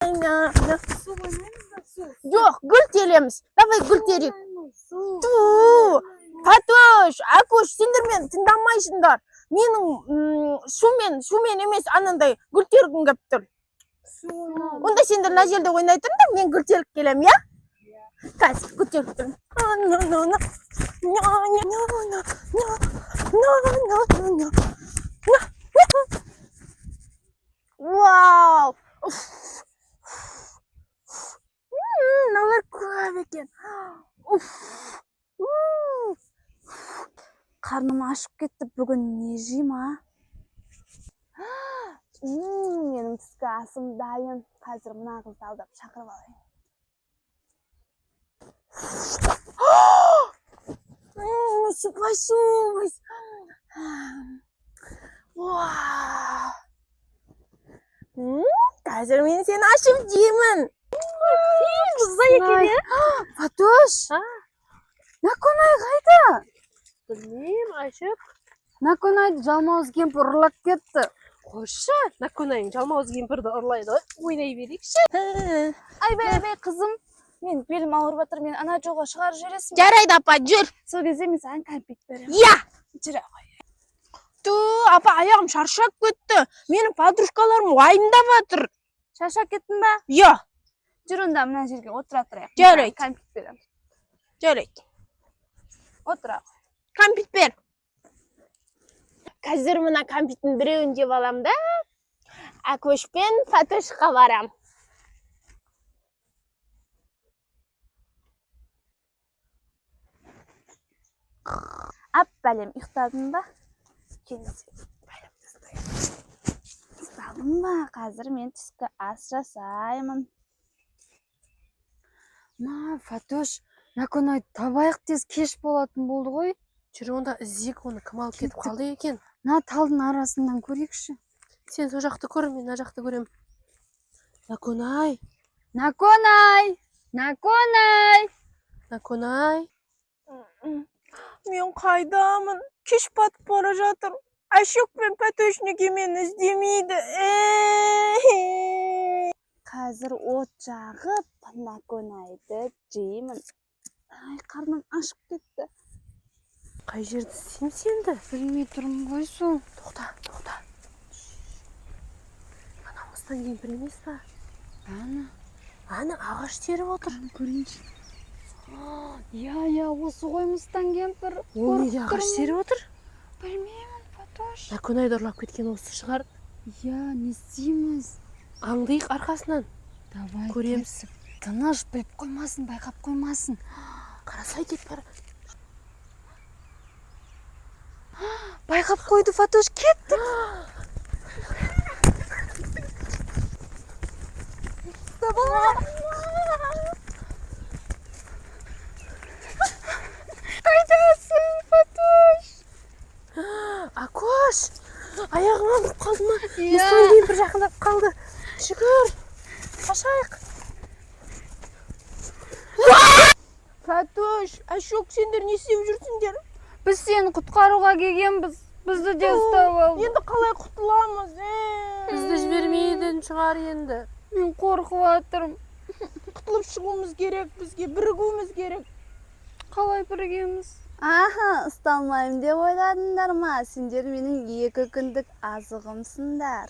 Su koymayız da su. Yok, gül teremiz. Davay gül terik. Tuu. Fatoş, Akuş, sendir men tındanmayışınдар. Menin sumen emes ananday gül terigim keptir. Onda sendir na jerde oynaytın da men gül terik kelem ya. Kazir gül terik turum. Wow. Nalar koyab eкен. Karnım aşıp ketdi. Bugün ne jeyim ha? Menim түскі асым dayın. Қазір мына қызды алдап шақырып алайын. Спасибо. Қазір мен сені ашып жеймін. Қыздай екен ya. Fatoş. Nakonay қайда? Bilmeyim Aşık. Nakonayды жалмауыз кемпір ұрлап кетті. Koşu. Nakonayın çalmaz gimpirdi orlaydı. Oynay verikşi. Айбай қызым. Мен белім ауырып жатыр. Мен ана жолға шығарып жібересің бе? Жарайды апа, жүр. Сол кезде мен саған кәмпит беремін. Ya. Жүре ғой. Апа, аяғым шаршап кетті. Менің подружкаларым уайымдап жатыр. Шаршап кеттің бе? Ya. Жүр онда мына жерге отыра тұрайық. Жарайды. Кәмпит беремін. Жарайды. Отыра ғой. Кәмпит бер. Қазір мына кәмпиттің біреуін жеп алам да, Акөш пен Фатошқа барам. Ап бәлем, ұйықтадың ба? Ұйықтадың ба? Қазір мен түскі ас жасаймын. Фатош, Наконай табайық тез кеш болатын болды ғой. Жүр онда іздейік оны кім алып кетіп қалды екен. Талдың арасынан көрейікші. Сен сол жақты көр, мен мына жақты көрем. Наконай. Наконай! Мен қайдамын? Кеш батып бара жатыр. Ашық пен Фатош неге мені іздемейді? Қазір от жағып, Наконайды жеймін. Қарным ашып кетті. Қай жерді сенді? Білмей тұрмын ғой сол. Тоқта. Анамыздан кемпір емес па? Ана ағаш теріп отыр. Көрейінші. Я, осы қоймыстан кемпір. Ол неге ағаш теріп отыр? Білмеймін, Фатош. Наконайды ұрлап кеткен осы шығар. Я, не істейміз? Аңдиық арқасынан. Давай, көреміз. Тыныш, біліп қоймасын, байқап қоймасын. Қарасай деп бар. Байқап қойды, Фатош, кеттік. Қайдасың, Фатош? Акош, аяғың ауырып қалды ма? Естен кейін бір жақындап қалды. Шүкір, қашайық. Фатош, Ашық, сендер не істеп жүрсіңдер? Біз сені құтқаруға келгенбіз. Бізді де ұстап алды. Енді қалай құтыламыз? Бізді жібермейден шығар енді. Мен қорқып жатырмын. Құтылып шығуымыз керек, бізге бірігуіміз керек. Қалай бірігеміз? Ұсталмайым деп ойладыңдар ма? Сендер менің 2 күндік азығымсыңдар.